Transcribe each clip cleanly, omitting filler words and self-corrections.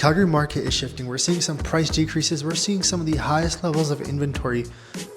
Calgary market is shifting. We're seeing some price decreases. We're seeing some of the highest levels of inventory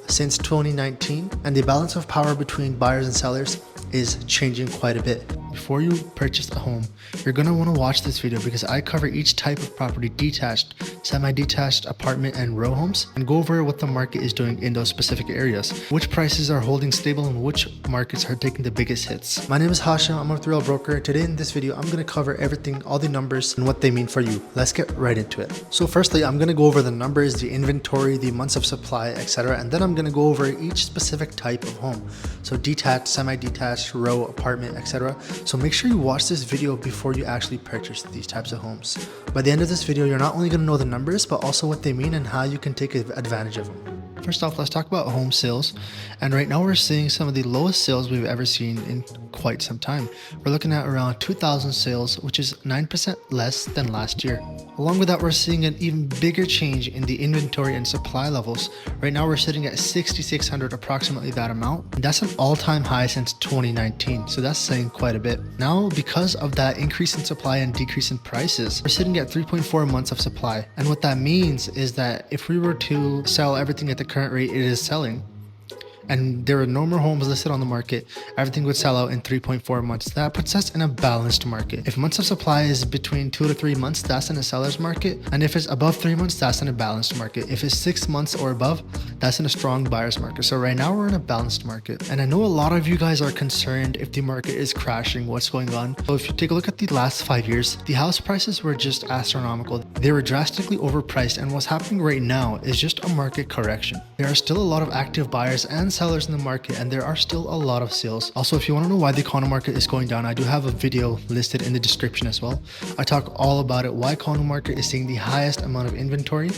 since 2019, and the balance of power between buyers and sellers is changing quite a bit. Before you purchase a home, you're going to want to watch this video because I cover each type of property: detached, semi-detached, apartment, and row homes, and go over what the market is doing in those specific areas, which prices are holding stable and which markets are taking the biggest hits. My name is Hashim. I'm a real broker. Today in this video, I'm going to cover everything, all the numbers and what they mean for you. Let's get right into it. So firstly, I'm going to go over the numbers, the inventory, the months of supply, etc. And then I'm going to go over each specific type of home. So detached, semi-detached, row, apartment, etc. So make sure you watch this video before you actually purchase these types of homes. By the end of this video, you're not only going to know the numbers, but also what they mean and how you can take advantage of them. First off, let's talk about home sales. And right now we're seeing some of the lowest sales we've ever seen in quite some time. We're looking at around 2,000 sales, which is 9% less than last year. Along with that, we're seeing an even bigger change in the inventory and supply levels. Right now we're sitting at 6,600, approximately that amount. And that's an all-time high since 2019. So that's saying quite a bit. Now, because of that increase in supply and decrease in prices, we're sitting at 3.4 months of supply. And what that means is that if we were to sell everything at the current rate it is selling, and there are no more homes listed on the market, everything would sell out in 3.4 months. That puts us in a balanced market. If months of supply is between 2 to 3 months, that's in a seller's market. And if it's above 3 months, that's in a balanced market. If it's 6 months or above, that's in a strong buyer's market. So right now we're in a balanced market. And I know a lot of you guys are concerned if the market is crashing, what's going on. So if you take a look at the last 5 years, the house prices were just astronomical. They were drastically overpriced. And what's happening right now is just a market correction. There are still a lot of active buyers and sellers in the market, and there are still a lot of sales. Also, if you want to know why the condo market is going down, I do have a video listed in the description as well. I talk all about it, why condo market is seeing the highest amount of inventory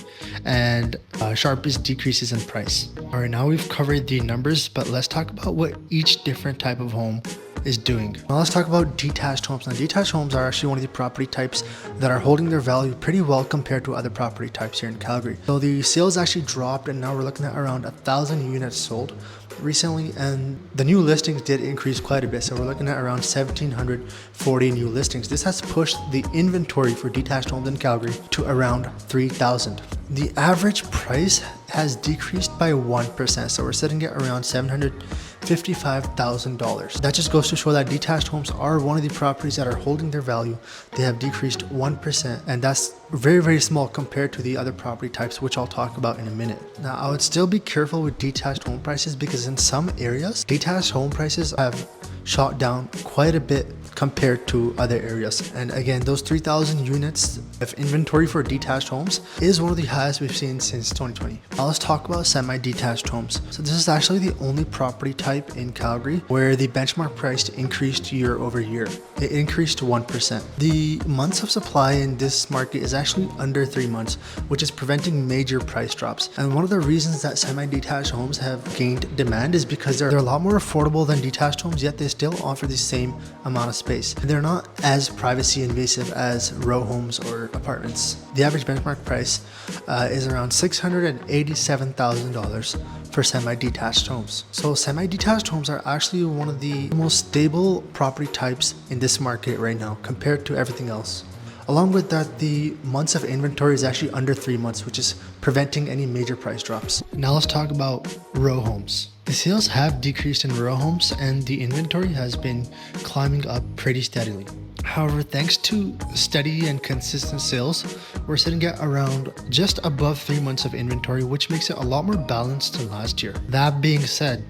and sharpest decreases in price. All right, now we've covered the numbers, but let's talk about what each different type of home is doing. Now let's talk about detached homes. Now detached homes are actually one of the property types that are holding their value pretty well compared to other property types here in Calgary. So the sales actually dropped, and now we're looking at around 1,000 units sold recently, and the new listings did increase quite a bit. So we're looking at around 1,740 new listings. This has pushed the inventory for detached homes in Calgary to around 3,000. The average price has decreased by 1%, so we're sitting at around $755,000. That just goes to show that detached homes are one of the properties that are holding their value. They have decreased 1%, and that's very, very small compared to the other property types, which I'll talk about in a minute. Now, I would still be careful with detached home prices because in some areas, detached home prices have shot down quite a bit compared to other areas. And again, those 3,000 units of inventory for detached homes is one of the highest we've seen since 2020. Now let's talk about semi-detached homes. So this is actually the only property type in Calgary where the benchmark price increased year over year. It increased 1%. The months of supply in this market is actually under 3 months, which is preventing major price drops. And one of the reasons that semi-detached homes have gained demand is because they're a lot more affordable than detached homes, yet they still offer the same amount of space. And they're not as privacy invasive as row homes or apartments. The average benchmark price is around $687,000 for semi-detached homes. So semi-detached homes are actually one of the most stable property types in this market right now compared to everything else. Along with that, the months of inventory is actually under 3 months, which is preventing any major price drops. Now let's talk about row homes. The sales have decreased in row homes, and the inventory has been climbing up pretty steadily. However, thanks to steady and consistent sales, we're sitting at around just above 3 months of inventory, which makes it a lot more balanced than last year. That being said,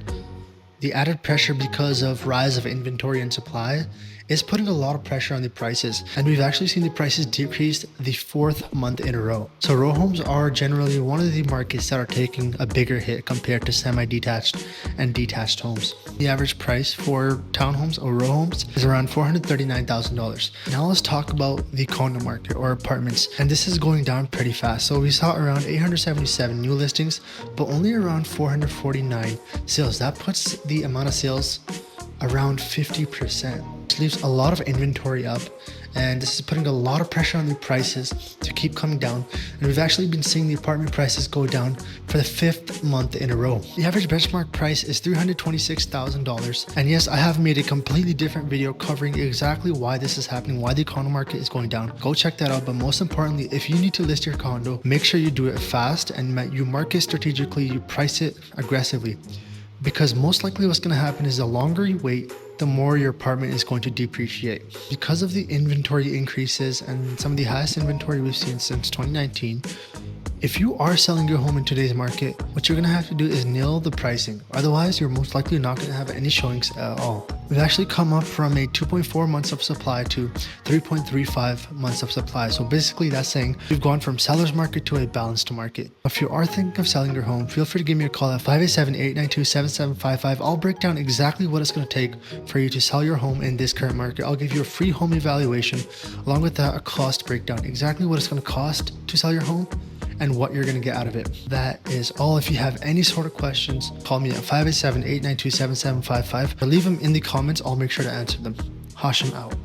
the added pressure because of rise of inventory and supply is putting a lot of pressure on the prices, and we've actually seen the prices decrease the 4th month in a row. So row homes are generally one of the markets that are taking a bigger hit compared to semi-detached and detached homes. The average price for townhomes or row homes is around $439,000. Now let's talk about the condo market or apartments, and this is going down pretty fast. So we saw around 877 new listings, but only around 449 sales. That puts the amount of sales around 50%, which leaves a lot of inventory up and this is putting a lot of pressure on the prices to keep coming down. And we've actually been seeing the apartment prices go down for the 5th month in a row. The average benchmark price is $326,000, and yes, I have made a completely different video covering exactly why this is happening, why the condo market is going down. Go check that out. But most importantly, if you need to list your condo, make sure you do it fast and you market strategically, you price it aggressively, because most likely what's going to happen is the longer you wait, the more your apartment is going to depreciate. Because of the inventory increases and some of the highest inventory we've seen since 2019, if you are selling your home in today's market, what you're going to have to do is nail the pricing. Otherwise, you're most likely not going to have any showings at all. We've actually come up from a 2.4 months of supply to 3.35 months of supply. So basically that's saying we've gone from seller's market to a balanced market. If you are thinking of selling your home, feel free to give me a call at 587-892-7755. I'll break down exactly what it's going to take for you to sell your home in this current market. I'll give you a free home evaluation, along with that a cost breakdown, exactly what it's going to cost to sell your home and what you're going to get out of it. That is all. If you have any sort of questions, call me at 587-892-7755 or leave them in the comments. I'll make sure to answer them. Hashim out.